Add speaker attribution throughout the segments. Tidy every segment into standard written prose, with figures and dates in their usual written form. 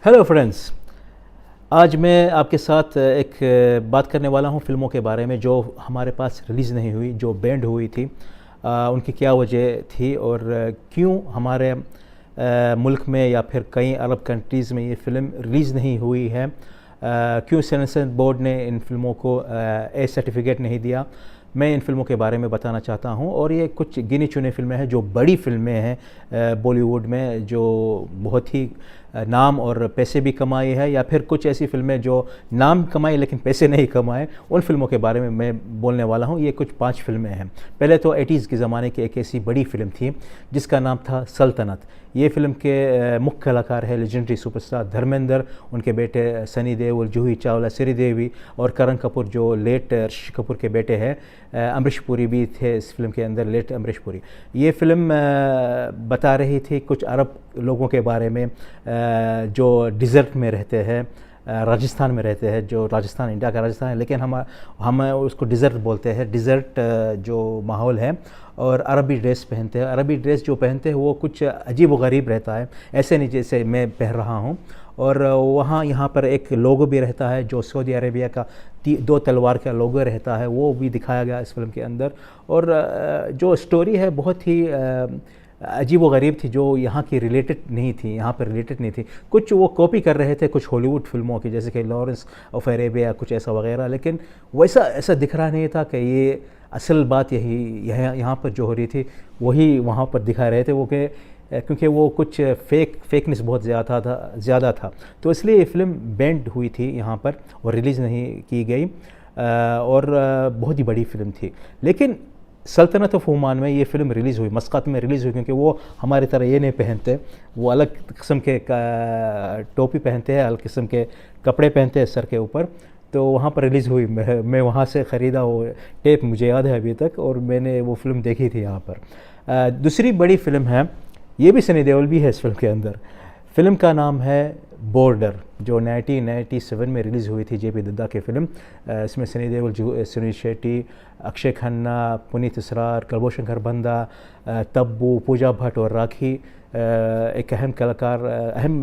Speaker 1: Hello friends. आज मैं आपके साथ एक बात करने वाला हूँ फ़िल्मों के बारे में जो हमारे पास रिलीज़ नहीं हुई, जो बैंड हुई थी। उनकी क्या वजह थी और क्यों हमारे मुल्क में या फिर कई अरब कंट्रीज़ में ये फ़िल्म रिलीज़ नहीं हुई है। क्यों सेंसर बोर्ड ने इन फ़िल्मों को ए सर्टिफिकेट नहीं दिया। मैं इन फ़िल्मों के बारे में बताना चाहता हूँ और ये कुछ गिनी चुनी फ़िल्में हैं जो बड़ी फ़िल्में हैं बॉलीवुड में, जो बहुत ही नाम और पैसे भी कमाई है, या फिर कुछ ऐसी फ़िल्में जो नाम कमाई लेकिन पैसे नहीं कमाए। उन फ़िल्मों के बारे में मैं बोलने वाला हूँ। ये कुछ 5 फ़िल्में हैं। पहले तो 80s के ज़माने की एक ऐसी बड़ी फ़िल्म थी जिसका नाम था सल्तनत। ये फ़िल्म के मुख्य कलाकार है लेजेंडरी सुपरस्टार धर्मेंद्र, उनके बेटे सनी देओल, जूही चावला, श्रीदेवी और करण कपूर जो लेट ऋषि कपूर के बेटे हैं। अमरीश पुरी भी थे इस फिल्म के अंदर, लेट अमरीश पुरी। ये फ़िल्म बता रही थी कुछ अरब लोगों के बारे में जो डिज़र्ट में रहते हैं, राजस्थान में रहते हैं। जो राजस्थान इंडिया का राजस्थान है, लेकिन हम उसको डिज़र्ट बोलते हैं। डिज़र्ट जो माहौल है, और अरबी ड्रेस पहनते हैं। अरबी ड्रेस जो पहनते हैं वो कुछ अजीब व गरीब रहता है, ऐसे नहीं जैसे मैं पहन रहा हूँ। और वहाँ यहाँ पर एक लोगो भी रहता है जो सऊदी अरेबिया का 2 तलवार का लोगो रहता है, वो भी दिखाया गया इस फिल्म के अंदर। और जो स्टोरी है बहुत ही अजीब व गरीब थी, जो यहाँ की रिलेटेड नहीं थी, यहाँ पर रिलेटेड नहीं थी। कुछ वो कॉपी कर रहे थे कुछ हॉलीवुड फिल्मों की, जैसे कि लॉरेंस ऑफ अरेबिया, कुछ ऐसा वगैरह, लेकिन वैसा ऐसा दिख रहा नहीं था कि ये असल बात यहाँ पर जो हो रही थी वही वहाँ पर दिखा रहे थे वो, कि क्योंकि वो कुछ फेकनेस बहुत ज़्यादा था। तो इसलिए ये फिल्म बैंड हुई थी यहाँ पर और रिलीज़ नहीं की गई। और बहुत ही बड़ी फिल्म थी। लेकिन सल्तनत ऑफ ओमान में ये फ़िल्म रिलीज़ हुई, मस्कत में रिलीज़ हुई, क्योंकि वो हमारी तरह ये नहीं पहनते। वो अलग किस्म के टोपी पहनते हैं, अलग किस्म के कपड़े पहनते हैं सर के ऊपर। तो वहाँ पर रिलीज़ हुई। मैं वहाँ से ख़रीदा वो टेप, मुझे याद है अभी तक, और मैंने वो फ़िल्म देखी थी यहाँ पर। दूसरी बड़ी फ़िल्म है, ये भी सनी देओल भी है इस फिल्म के अंदर। फ़िल्म का नाम है बॉर्डर, जो 1997 में रिलीज़ हुई थी, जेपी दद्दा की फ़िल्म। इसमें सनी देओल, सुनील शेट्टी, अक्षय खन्ना, पुनीत इसरार, कलभूषण खरबंदा, तब्बू, पूजा भट्ट और राखी एक अहम कलाकार, अहम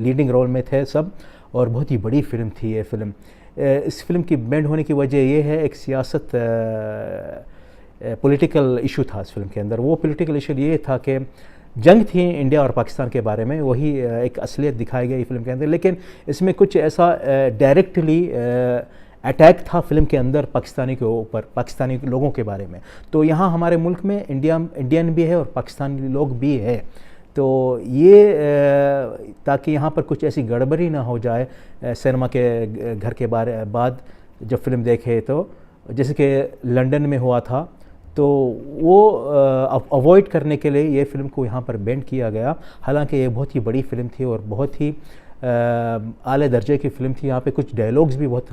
Speaker 1: लीडिंग रोल में थे सब। और बहुत ही बड़ी फ़िल्म थी ये फ़िल्म। इस फिल्म की बैंड होने की वजह ये है, एक सियासत पॉलिटिकल इशू था इस फिल्म के अंदर। वो पॉलिटिकल इशू ये था कि जंग थी इंडिया और पाकिस्तान के बारे में, वही एक असलियत दिखाई गई फिल्म के अंदर। लेकिन इसमें कुछ ऐसा डायरेक्टली अटैक था फिल्म के अंदर पाकिस्तानी के ऊपर, पाकिस्तानी लोगों के बारे में। तो यहाँ हमारे मुल्क में इंडियन भी है और पाकिस्तानी लोग भी है। तो ये ताकि यहाँ पर कुछ ऐसी गड़बड़ी ना हो जाए सिनेमा के घर के बाद जब फिल्म देखे, तो जैसे कि लंदन में हुआ था, तो वो अवॉइड करने के लिए ये फ़िल्म को यहाँ पर बैंड किया गया। हालांकि ये बहुत ही बड़ी फ़िल्म थी और बहुत ही आले दर्जे की फ़िल्म थी। यहाँ पे कुछ डायलॉग्स भी बहुत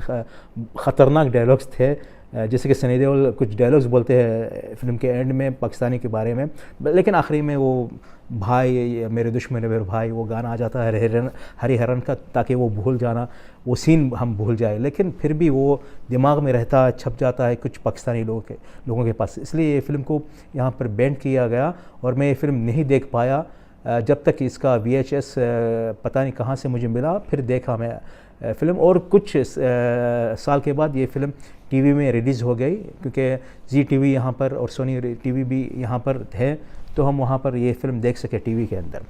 Speaker 1: ख़तरनाक डायलॉग्स थे, जैसे कि सनी देओल कुछ डायलॉग्स बोलते हैं फिल्म के एंड में पाकिस्तानी के बारे में, लेकिन आखिरी में वो भाई मेरे दुश्मन है मेरे भाई, वो गाना आ जाता है हरी हरन का, ताकि वो भूल जाना, वो सीन हम भूल जाए। लेकिन फिर भी वो दिमाग में रहता है, छप जाता है कुछ पाकिस्तानी लोगों के पास। इसलिए ये फ़िल्म को यहाँ पर बैंड किया गया और मैं ये फ़िल्म नहीं देख पाया जब तक इसका VHS पता नहीं कहाँ से मुझे मिला। फिर देखा मैं फ़िल्म, और कुछ साल के बाद ये फ़िल्म टीवी में रिलीज़ हो गई, क्योंकि ZTV यहाँ पर और सोनी टीवी भी यहाँ पर है, तो हम वहाँ पर ये फ़िल्म देख सके टीवी के अंदर।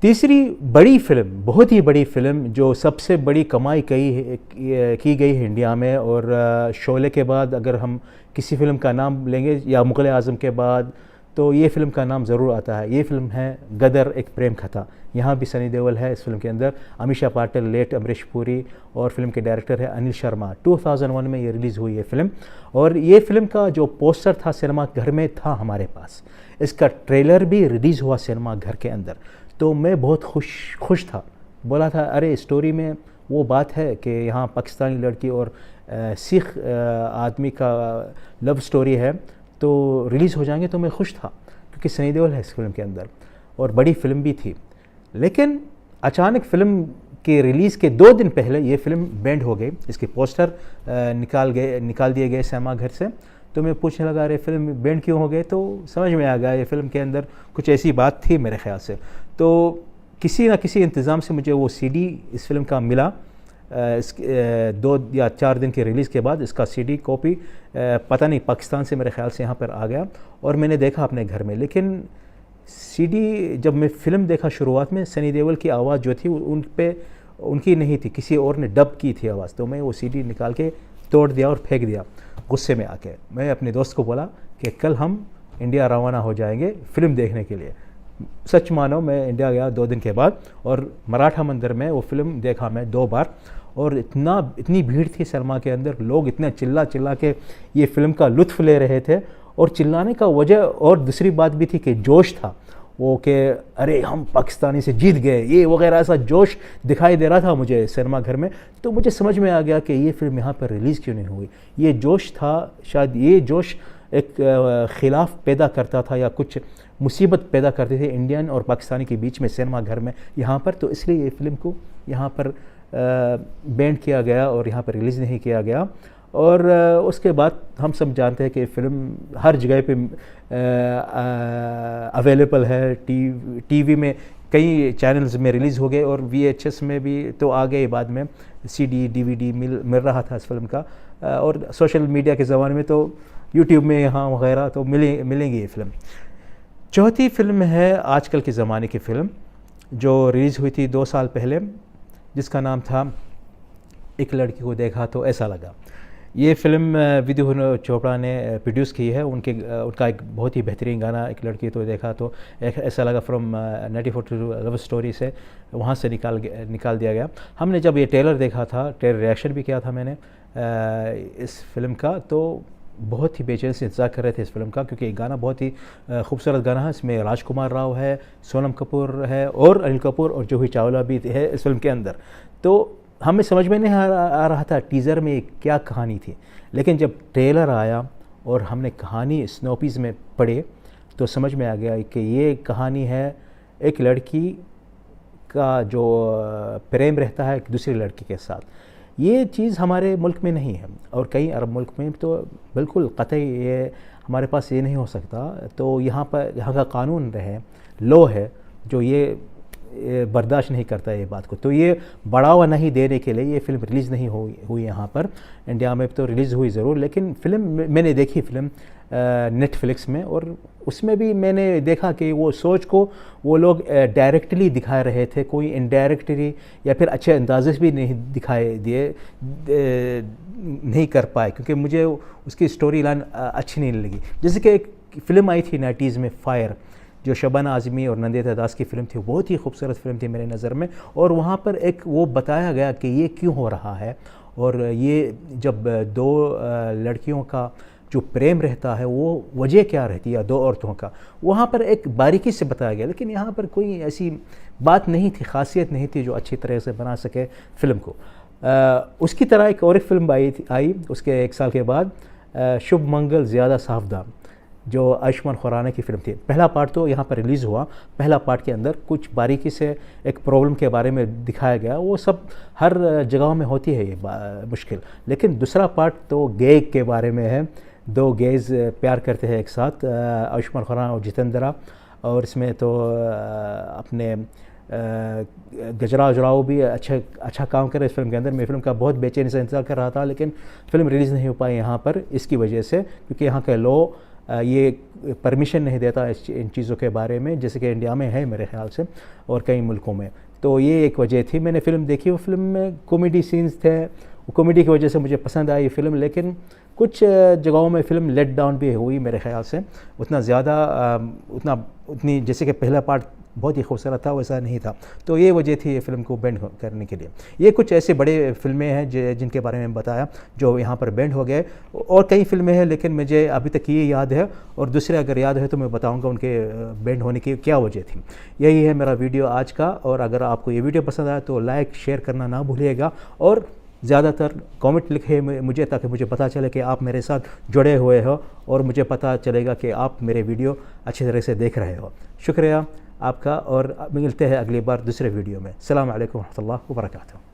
Speaker 1: तीसरी बड़ी फ़िल्म, बहुत ही बड़ी फ़िल्म जो सबसे बड़ी कमाई की गई है इंडिया में, और शोले के बाद अगर हम किसी फ़िल्म का नाम लेंगे या मुग़ल आज़म के बाद, तो ये फ़िल्म का नाम ज़रूर आता है। ये फ़िल्म है गदर, एक प्रेम कथा। यहाँ भी सनी देओल है इस फिल्म के अंदर, अमीषा पाटिल, लेट अमरीश पुरी, और फिल्म के डायरेक्टर है अनिल शर्मा। 2001 में ये रिलीज़ हुई है फ़िल्म, और ये फ़िल्म का जो पोस्टर था सिनेमा घर में था हमारे पास। इसका ट्रेलर भी रिलीज़ हुआ सिनेमा घर के अंदर। तो मैं बहुत खुश था, बोला था अरे स्टोरी में वो बात है कि यहाँ पाकिस्तानी लड़की और सिख आदमी का लव स्टोरी है, तो रिलीज़ हो जाएंगे। तो मैं खुश था क्योंकि सनी देओल है इस फिल्म के अंदर और बड़ी फिल्म भी थी। लेकिन अचानक फ़िल्म के रिलीज़ के 2 दिन पहले ये फ़िल्म बैंड हो गई, इसके पोस्टर निकाल दिए गए सिनेमा घर से। तो मैं पूछने लगा अरे फिल्म बैंड क्यों हो गए, तो समझ में आ गया ये फ़िल्म के अंदर कुछ ऐसी बात थी मेरे ख्याल से। तो किसी ना किसी इंतज़ाम से मुझे वो सीडी इस फिल्म का मिला। इस 2 या 4 दिन के रिलीज़ के बाद इसका सीडी कॉपी पता नहीं पाकिस्तान से मेरे ख्याल से यहाँ पर आ गया और मैंने देखा अपने घर में। लेकिन सीडी जब मैं फ़िल्म देखा शुरुआत में, सनी देओल की आवाज़ जो थी उन पे उनकी नहीं थी, किसी और ने डब की थी आवाज़। तो मैं वो सीडी निकाल के तोड़ दिया और फेंक दिया गुस्से में आके। मैं अपने दोस्त को बोला कि कल हम इंडिया रवाना हो जाएंगे फ़िल्म देखने के लिए। सच मानो मैं इंडिया गया 2 दिन के बाद और मराठा मंदिर में वो फ़िल्म देखा मैं 2 बार। और इतनी भीड़ थी सिनेमा के अंदर, लोग इतने चिल्ला चिल्ला के ये फ़िल्म का लुत्फ़ ले रहे थे। और चिल्लाने का वजह और दूसरी बात भी थी कि जोश था वो कि अरे हम पाकिस्तानी से जीत गए, ये वगैरह ऐसा जोश दिखाई दे रहा था मुझे सिनेमा घर में। तो मुझे समझ में आ गया कि ये फ़िल्म यहाँ पर रिलीज़ क्यों नहीं हुई। ये जोश था, शायद ये जोश एक ख़िलाफ़ पैदा करता था या कुछ मुसीबत पैदा करते थे इंडियन और पाकिस्तानी के बीच में सिनेमा घर में यहाँ पर। तो इसलिए ये फ़िल्म को यहाँ पर बैंड किया गया और यहाँ पर रिलीज़ नहीं किया गया। और उसके बाद हम सब जानते हैं कि फ़िल्म हर जगह पे अवेलेबल है। टीवी में कई चैनल्स में रिलीज़ हो गए और VHS में भी तो आ गए बाद में, CD DVD मिल रहा था इस फिल्म का। और सोशल मीडिया के ज़माने में तो यूट्यूब में यहाँ वगैरह तो मिलेंगी ये फ़िल्म। चौथी फ़िल्म है आजकल के ज़माने की फ़िल्म जो रिलीज़ हुई थी 2 साल पहले, जिसका नाम था एक लड़की को देखा तो ऐसा लगा। ये फ़िल्म विधु चोपड़ा ने प्रोड्यूस की है। उनका एक बहुत ही बेहतरीन गाना एक लड़की तो देखा तो ऐसा लगा फ्रॉम 1942 लव स्टोरी से वहाँ से निकाल दिया गया। हमने जब ये ट्रेलर देखा था, ट्रेलर रिएक्शन भी किया था मैंने इस फिल्म का, तो बहुत ही बेचैन से इंतज़ार कर रहे थे इस फिल्म का, क्योंकि गाना बहुत ही खूबसूरत गाना है। इसमें राजकुमार राव है, सोनम कपूर है और अनिल कपूर और जूही चावला भी है इस फिल्म के अंदर। तो हमें समझ में नहीं आ रहा था टीज़र में क्या कहानी थी, लेकिन जब ट्रेलर आया और हमने कहानी स्नोपीज़ में पढ़े तो समझ में आ गया कि ये कहानी है एक लड़की का जो प्रेम रहता है एक दूसरी लड़की के साथ। ये चीज़ हमारे मुल्क में नहीं है और कई अरब मुल्क में तो बिल्कुल कतई ये हमारे पास ये नहीं हो सकता। तो यहाँ का कानून रहे, लॉ है जो ये बर्दाश्त नहीं करता ये बात को। तो ये बढ़ावा नहीं देने के लिए ये फ़िल्म रिलीज़ नहीं हुई यहाँ पर। इंडिया में तो रिलीज़ हुई ज़रूर, लेकिन फ़िल्म मैंने देखी फ़िल्म नेटफ्लिक्स में, और उसमें भी मैंने देखा कि वो सोच को वो लोग डायरेक्टली दिखा रहे थे, कोई इनडायरेक्टली या फिर अच्छे अंदाज़े भी नहीं दिखाए नहीं कर पाए, क्योंकि मुझे उसकी स्टोरी लाइन अच्छी नहीं लगी। जैसे कि एक फ़िल्म आई थी 90s में फायर, जो शबाना आज़मी और नंदिता दास की फ़िल्म थी, बहुत ही खूबसूरत फ़िल्म थी मेरे नज़र में। और वहाँ पर एक वो बताया गया कि ये क्यों हो रहा है और ये जब 2 लड़कियों का जो प्रेम रहता है वो वजह क्या रहती है 2 औरतों का, वहाँ पर एक बारीकी से बताया गया। लेकिन यहाँ पर कोई ऐसी बात नहीं थी, खासियत नहीं थी जो अच्छी तरह से बना सके फ़िल्म को। उसकी तरह एक और एक फ़िल्म आई उसके 1 साल के बाद, शुभ मंगल ज़्यादा सावधान, जो आयुष्मान खुराना की फ़िल्म थी। पहला पार्ट तो यहाँ पर रिलीज़ हुआ। पहला पार्ट के अंदर कुछ बारीकी से एक प्रॉब्लम के बारे में दिखाया गया, वो सब हर जगहों में होती है ये मुश्किल। लेकिन दूसरा पार्ट तो गे के बारे में है, 2 गेज प्यार करते हैं एक साथ, आयुष्मान खुराना और जितेंद्रा। और इसमें तो अपने गजराज राव भी अच्छा काम करे इस फिल्म के अंदर। मैं फिल्म का बहुत बेचैनी से इंतज़ार कर रहा था, लेकिन फ़िल्म रिलीज़ नहीं हो पाई यहाँ पर इसकी वजह से, क्योंकि यहाँ का लॉ ये परमिशन नहीं देता इन चीज़ों के बारे में, जैसे कि इंडिया में है मेरे ख्याल से और कई मुल्कों में। तो ये एक वजह थी। मैंने फ़िल्म देखी, वो फिल्म में कॉमेडी सीन्स थे, वो कॉमेडी की वजह से मुझे पसंद आई फ़िल्म। लेकिन कुछ जगहों में फ़िल्म लेट डाउन भी हुई मेरे ख़्याल से, उतनी जैसे कि पहला पार्ट बहुत ही खूबसूरत था वैसा नहीं था। तो ये वजह थी ये फ़िल्म को बैंड करने के लिए। ये कुछ ऐसे बड़े फ़िल्में हैं जिनके बारे में बताया जो यहाँ पर बैंड हो गए। और कई फ़िल्में हैं, लेकिन मुझे अभी तक ये याद है, और दूसरे अगर याद है तो मैं बताऊँगा उनके बैंड होने की क्या वजह थी। यही है मेरा वीडियो आज का, और अगर आपको ये वीडियो पसंद आया तो लाइक शेयर करना ना भूलिएगा, और ज़्यादातर कमेंट लिखे मुझे, ताकि मुझे पता चले कि आप मेरे साथ जुड़े हुए हो और मुझे पता चलेगा कि आप मेरे वीडियो अच्छी तरह से देख रहे हो। शुक्रिया आपका, और मिलते हैं अगली बार दूसरे वीडियो में। अस्सलाम वालेकुम व रहमतुल्लाहि व बरकातुहू।